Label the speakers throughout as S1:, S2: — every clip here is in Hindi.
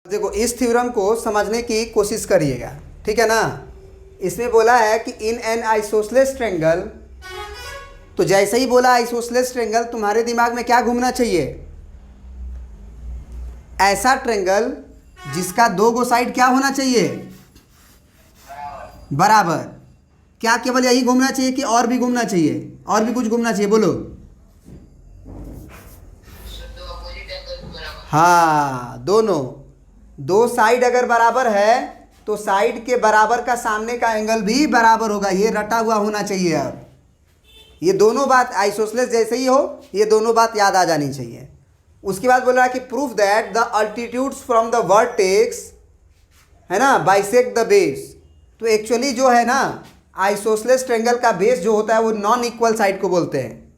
S1: देखो इस थ्योरम को समझने की कोशिश करिएगा, ठीक है ना। इसमें बोला है कि इन एन आइसोसेलेस ट्रायंगल, तो जैसे ही बोला आइसोसेलेस ट्रायंगल तुम्हारे दिमाग में क्या घूमना चाहिए? ऐसा ट्रायंगल जिसका दो गो साइड क्या होना चाहिए? बराबर। क्या केवल यही घूमना चाहिए कि और भी घूमना चाहिए? और भी कुछ घूमना चाहिए? बोलो। हाँ, दोनों दो साइड अगर बराबर है तो साइड के बराबर का सामने का एंगल भी बराबर होगा। ये रटा हुआ होना चाहिए। अब ये दोनों बात आइसोसेलेस जैसे ही हो, ये दोनों बात याद आ जानी चाहिए। उसके बाद बोल रहा है कि proof that the altitudes from the vertex, है ना, बाइसेक्ट द बेस। तो एक्चुअली जो है ना आइसोसेलेस ट्रायंगल का बेस जो होता है वो नॉन इक्वल साइड को बोलते हैं।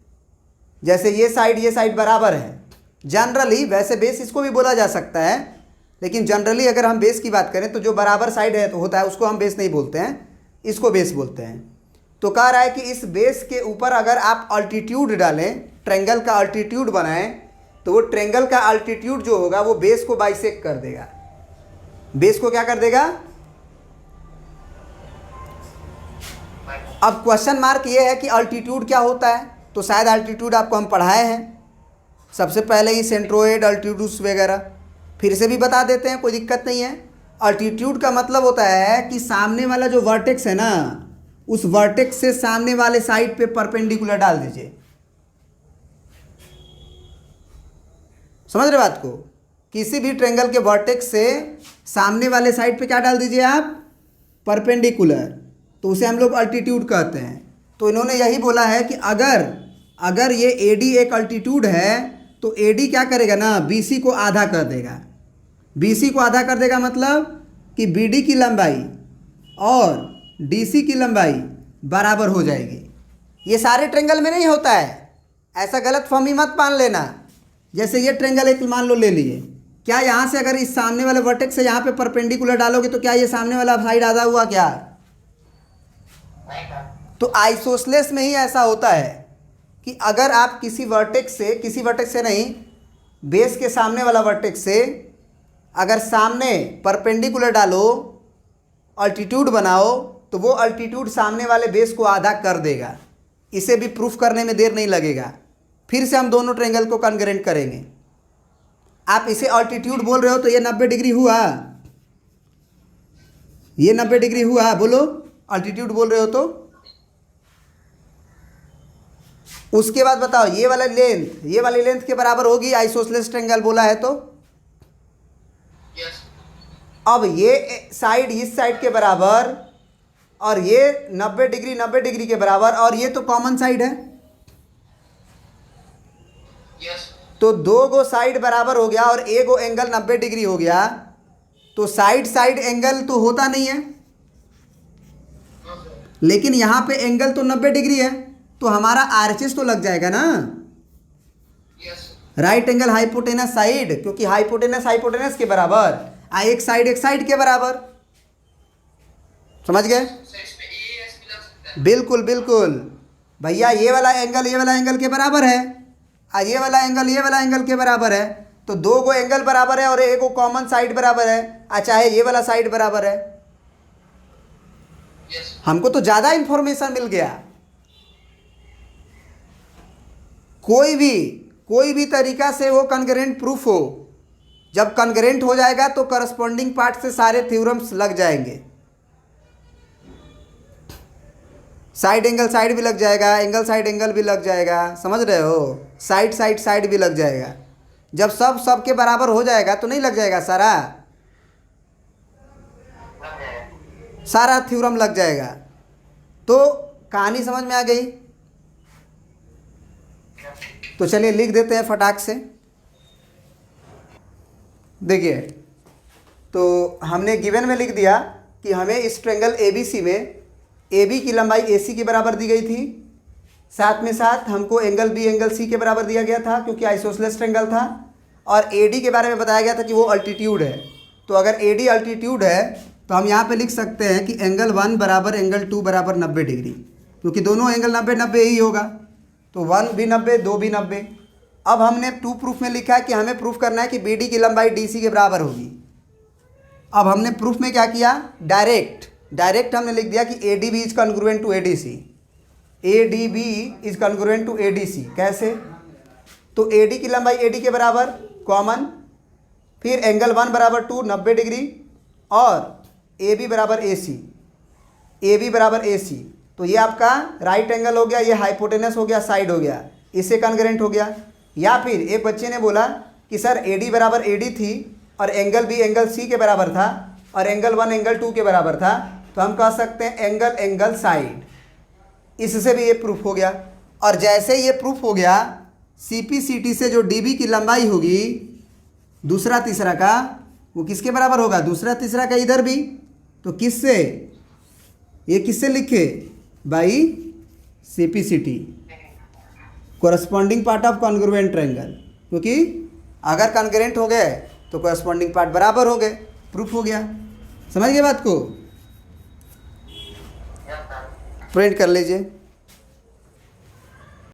S1: जैसे ये साइड बराबर है जनरली, वैसे बेस इसको भी बोला जा सकता है, लेकिन जनरली अगर हम बेस की बात करें तो जो बराबर साइड है तो होता है उसको हम बेस नहीं बोलते हैं, इसको बेस बोलते हैं। तो कह रहा है कि इस बेस के ऊपर अगर आप अल्टीट्यूड डालें, ट्रायंगल का अल्टीट्यूड बनाएं, तो वो ट्रायंगल का अल्टीट्यूड जो होगा वो बेस को बाइसेक्ट कर देगा। बेस को क्या कर देगा? अब क्वेश्चन मार्क ये है कि अल्टीट्यूड क्या होता है। तो शायद अल्टीट्यूड आपको हम पढ़ाए हैं सबसे पहले ही, सेंट्रोइड, अल्टीट्यूड्स वगैरह। फिर से भी बता देते हैं, कोई दिक्कत नहीं है। अल्टीट्यूड का मतलब होता है कि सामने वाला जो वर्टेक्स है ना, उस वर्टेक्स से सामने वाले साइड पे परपेंडिकुलर डाल दीजिए। समझ रहे बात को? किसी भी ट्रायंगल के वर्टेक्स से सामने वाले साइड पे क्या डाल दीजिए आप? परपेंडिकुलर। तो उसे हम लोग अल्टीट्यूड कहते हैं। तो इन्होंने यही बोला है कि अगर ये एडी एक अल्टीट्यूड है तो एडी क्या करेगा ना, बीसी को आधा कर देगा। बीसी को आधा कर देगा मतलब कि बीडी की लंबाई और डीसी की लंबाई बराबर हो जाएगी। ये सारे ट्रायंगल में नहीं होता है, ऐसा गलत फहमी मत मान लेना। जैसे ये ट्रायंगल एक मान लो ले लिए, क्या यहाँ से अगर इस सामने वाले वर्टेक्स से यहाँ पे परपेंडिकुलर डालोगे तो क्या ये सामने वाला साइड आधा हुआ क्या? तो आइसोसेलेस में ही ऐसा होता है कि अगर आप किसी वर्टेक्स से नहीं, बेस के सामने वाला वर्टेक्स से अगर सामने परपेंडिकुलर डालो, अल्टीट्यूड बनाओ, तो वो अल्टीट्यूड सामने वाले बेस को आधा कर देगा। इसे भी प्रूफ करने में देर नहीं लगेगा। फिर से हम दोनों ट्रायंगल को कॉन्ग्रुएंट करेंगे। आप इसे अल्टीट्यूड बोल रहे हो तो ये 90 डिग्री हुआ, ये 90 डिग्री हुआ। बोलो, अल्टीट्यूड बोल रहे हो तो। उसके बाद बताओ ये वाली लेंथ के बराबर होगी आइसोसेलेस ट्रायंगल बोला है तो। अब ये साइड इस साइड के बराबर और ये 90 डिग्री के बराबर, और ये तो कॉमन साइड है। तो दो गो साइड बराबर हो गया और एक गो एंगल 90 डिग्री हो गया, तो साइड एंगल तो होता नहीं है, लेकिन यहां पे एंगल तो 90 डिग्री है, तो हमारा आरएचएस तो लग जाएगा ना। राइट एंगल हाइपोटेनस साइड, क्योंकि हाइपोटेनस के बराबर, एक साइड के बराबर। समझ गए? बिल्कुल भैया, ये वाला एंगल के बराबर है, और ये वाला एंगल के बराबर है। तो दो गो एंगल बराबर है और एक गो कॉमन साइड बराबर है, चाहे ये वाला साइड बराबर है। हमको तो ज़्यादा इंफॉर्मेशन मिल गया। कोई भी तरीका से वो कॉन्ग्रुएंट प्रूफ हो, जब कॉन्ग्रुएंट हो जाएगा तो करस्पॉन्डिंग पार्ट से सारे थ्योरम्स लग जाएंगे। साइड एंगल साइड भी लग जाएगा, एंगल साइड एंगल भी लग जाएगा। समझ रहे हो? साइड भी लग जाएगा। जब सब के बराबर हो जाएगा तो नहीं लग जाएगा सारा थ्योरम लग जाएगा। तो कहानी समझ में आ गई? तो चलिए लिख देते हैं फटाक से। देखिए, तो हमने गिवन में लिख दिया कि हमें इस ट्रायंगल एबीसी में AB की लंबाई AC के बराबर दी गई थी, साथ में साथ हमको एंगल B एंगल C के बराबर दिया गया था क्योंकि आइसोसेलेस ट्रायंगल था, और AD के बारे में बताया गया था कि वो अल्टीट्यूड है। तो अगर AD अल्टीट्यूड है तो हम यहाँ पे लिख सकते हैं कि एंगल 1 बराबर एंगल 2 बराबर 90 डिग्री, क्योंकि दोनों एंगल 90 ही होगा। तो 1 भी 90, 2 भी 90। अब हमने 2 प्रूफ में लिखा है कि हमें प्रूफ करना है कि BD की लंबाई DC के बराबर होगी। अब हमने प्रूफ में क्या किया, डायरेक्ट हमने लिख दिया कि A D B is congruent to A D C, A D B is congruent to A D C. कैसे, तो ए डी की लंबाई ए डी के बराबर कॉमन, फिर एंगल 1 बराबर 2 90 डिग्री, और ए बी बराबर ए सी, ए बी बराबर ए सी। तो ये आपका राइट एंगल हो गया, ये हाइपोटेनस हो गया, साइड हो गया, इससे कॉन्ग्रुएंट हो गया। या फिर एक बच्चे ने बोला कि सर ए डी बराबर ए डी थी और एंगल बी एंगल सी के बराबर था और एंगल 1 एंगल 2 के बराबर था, तो हम कह सकते हैं एंगल एंगल साइड। इससे भी ये प्रूफ हो गया। और जैसे ये प्रूफ हो गया, सी पी सी टी से जो डी बी की लंबाई होगी दूसरा तीसरा का, वो किसके बराबर होगा, दूसरा तीसरा का इधर भी, तो किससे, ये किससे लिखे by C P C T, corresponding part of congruent triangle, क्योंकि अगर कॉन्ग्रुएंट हो गए तो कोरस्पॉन्डिंग पार्ट बराबर हो गए, प्रूफ हो गया। समझ गए बात को, प्रिंट कर लीजिए।